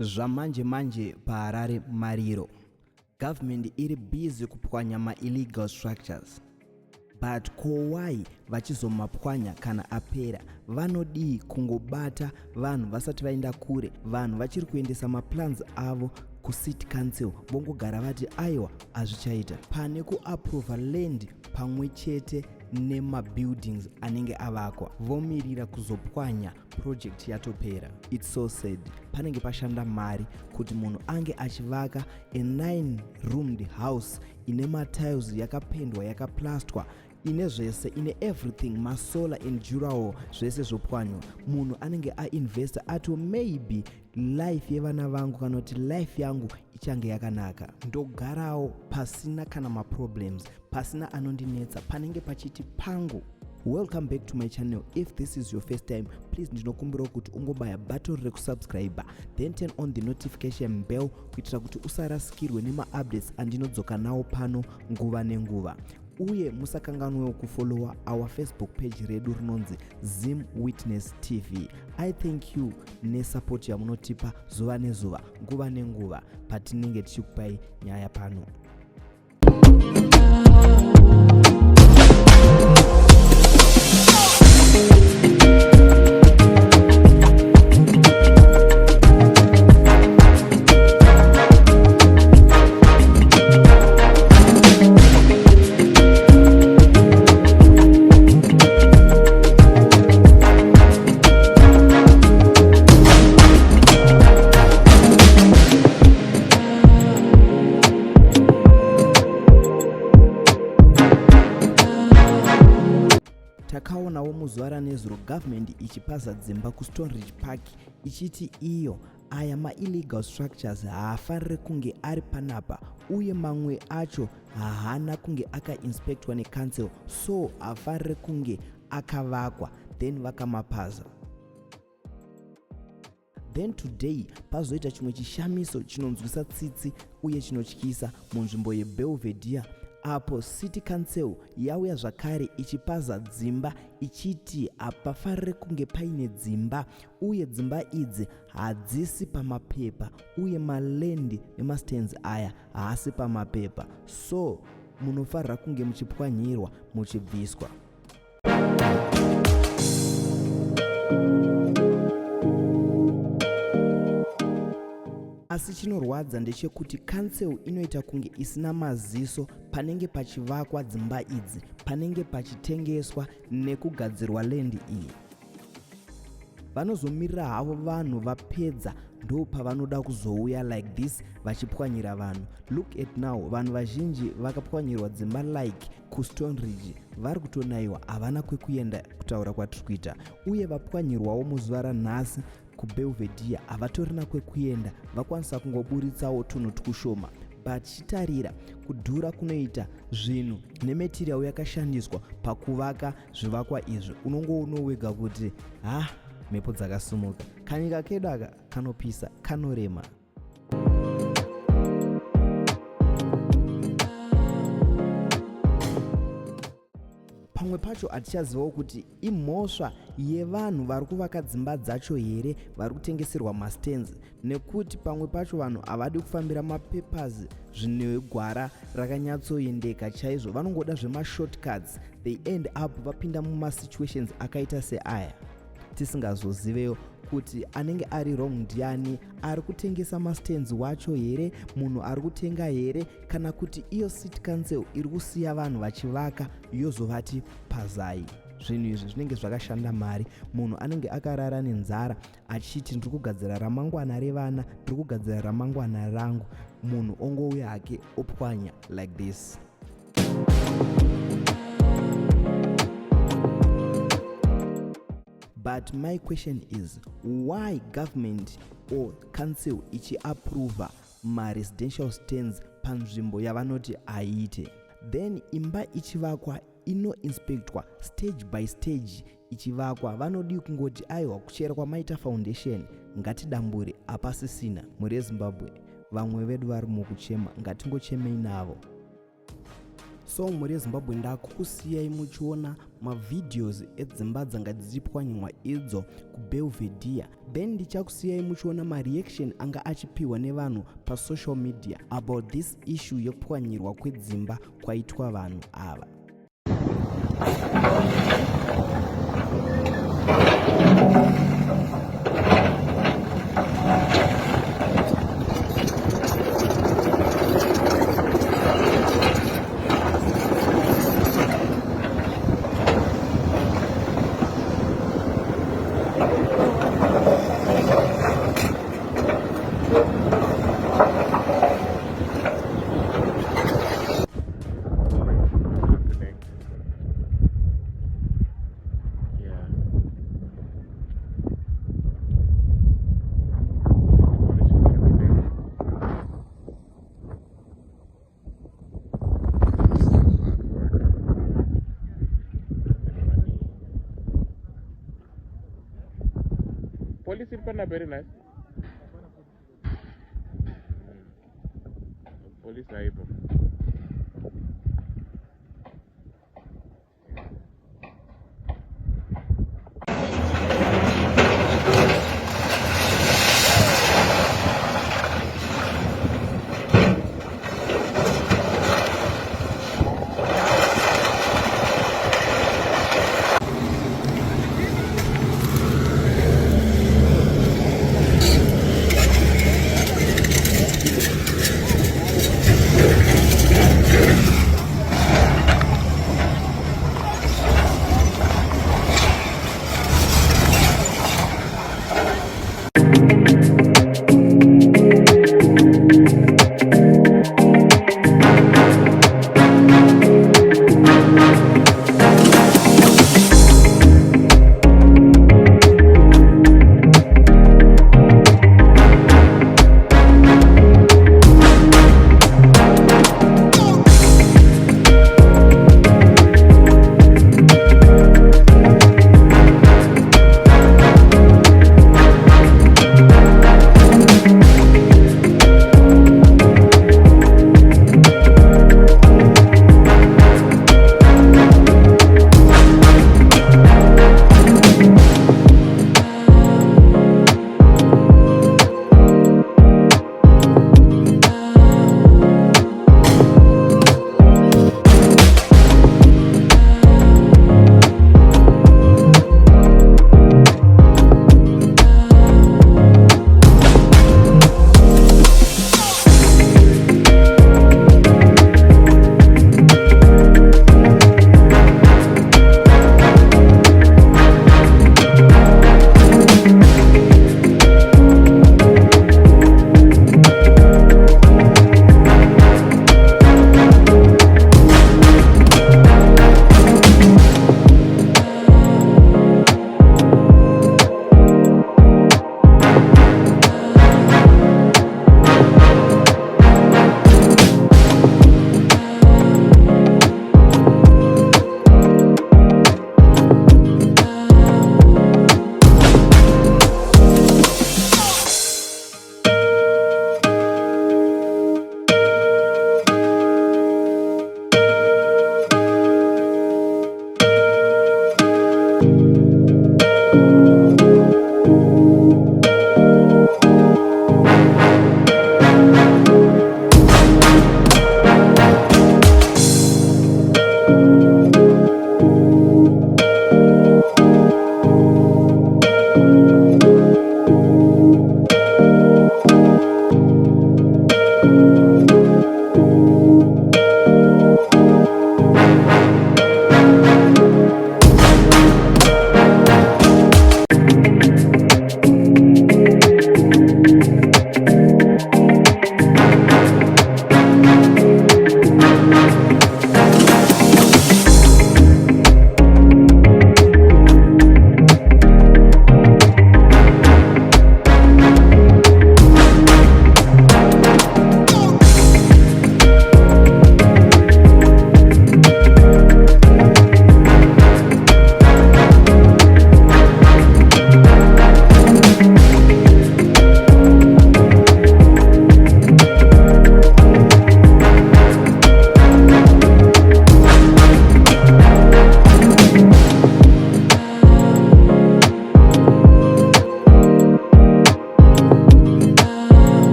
Zvamanje manje paHarare mariro. Government iri busy kupwanya ma-illegal structures. But why vachizomapwanya kana apera? Vanodii kungobata vanhu vasati vaenda kure, vanhu vachiri kuendesa maplans avo kucity council, vongogara vati aiwa hazvichaita, pane kuaprova land pamwe chete nemabuildings anenge avakwa, vomirira kuzopwanya project yatopera. It's so sad. Panenge pashanda mari kuti munhu ange achivaka a 9-roomed house ine matiles yakapendwa yakaplastwa ine zvese, ine everything, masolar and dural, zvese zvopwanywa. Munhu anenge ainvesta ati maybe life yevana vangu kana kuti life yangu ichange yakanaka, ndogarawo pasina kana maproblems, pasina anondinetsa, panenge pachiti pangu. Welcome back to my channel. If this is your first time, please ndinokumbira kuti ungobaya button rekusubscribe, then turn on the notification bell kuitira kuti usarasikirwe nema-updates andinodzoka nawo pano nguva nenguva. Uye musakanganwewo kufollowa our Facebook page redu rinonzi Zim Witness TV. I thank you nesupport yamunotipa zuva nezuva, nguva nenguva patinenge tichikupai nyaya pano. Takaonawo muzuva ranezuro government ichipaza Dzimba kuStone Ridge Park ichiti iyo aya ma-illegal structures haafaniri kunge ari panapa, uye mamwe acho haana kunge akainspektwa necouncil, so haafaniri kunge akavakwa, then vakamapaza. Then today pazoita chimwe chishamiso chinonzwisa tsitsi uye chinotyisa munzvimbo yeBelvedere, apo city council yauya zvakare ichipaza dzimba ichiti hapafaniri kunge paine dzimba, uye dzimba idzi hadzisi pamapepa, uye malendi nemastands aya haasi pamapepa, so munofanira kunge muchipwanyirwa muchibviswa. Asi chinorwadza ndechekuti council inoita kunge isina maziso panenge pachivakwa dzimba idzi, panenge pachitengeswa nekugadzirwa land iyi. Vanozomirira havo vanhu vapedza ndo pavanoda kuzouya like this vachipwanyira vanhu. Look at now, vanhu vazhinji vakapwanyirwa dzimba like kuStone Ridge vari kutonaiwa, havana kwekuenda kutaura kwatiri kuita, uye vapwanyirwawo muzuva ranhasi kuBelvedere havatorina kwekuenda, vakwanisa kungoburitsawo tunhu tukushoma. But chitarira kudhura kunoita zvinhu nemetirial yakashandiswa pakuvaka zvivakwa izvi, unongoona wega kuti mhepo dzakasimuka, kanyika kedu aka kanopisa, kanorema. Pamwe pacho hatichazivawo kuti imhosva yevanhu vari kuvaka dzimba dzacho here vari kutengeserwa mastands, nekuti pamwe pacho vanhu havadi kufambira mapapers zvine gwara rakanyatsoendeka chaizvo, vanongoda zvemashortcuts, they end up vapinda mumasituations akaita seaya. Tisingazoziveyo kuti anenge ari wrong ndiani, ari kutengesa mastands wacho here, munhu ari kutenga here, kana kuti iyo city council iri kusiya vanhu vachivaka yozovati pazai. Zvinhu izvi zvinenge zvakashanda mari. Munhu anenge akarara nenzara achiti ndiri kugadzira ramangwana revana, ndiri kugadzira ramangwana rangu, munhu ongouya hake opwanya like this. But my question is, why government or council ichi-approva ma-residential stands panzvimbo yavanoti aite? Then imba ichivakwa inoinspektwa stage by stage ichivakwa, vanodi kungoti aiwa kuchera kwamaita foundation ngatidambure havasisina. Muri Zimbabwe vamwe vedu vari mukuchema, ngatingochemei navo. So muri eZimbabwe ndakukusiyai muchiona mavideos edzimba dzanga dzichipwanywa idzo kuBelvedere. Then ndichakusiyai muchiona mareaction anga achipiwa nevanhu pasocial media about this issue yekupwanyirwa kwedzimba kwaitwa vanhu ava. Police is very nice. Police are able.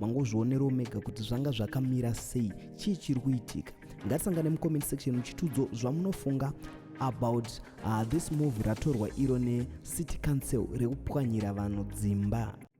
mangozvionerawo mega kuti zvanga zvakamira sei, chii chiri kuitika. Ngatisangane mucomment section muchitiudza zvamunofunga about this movie ratorwa iro necity council rekupwanyira vanhu dzimba.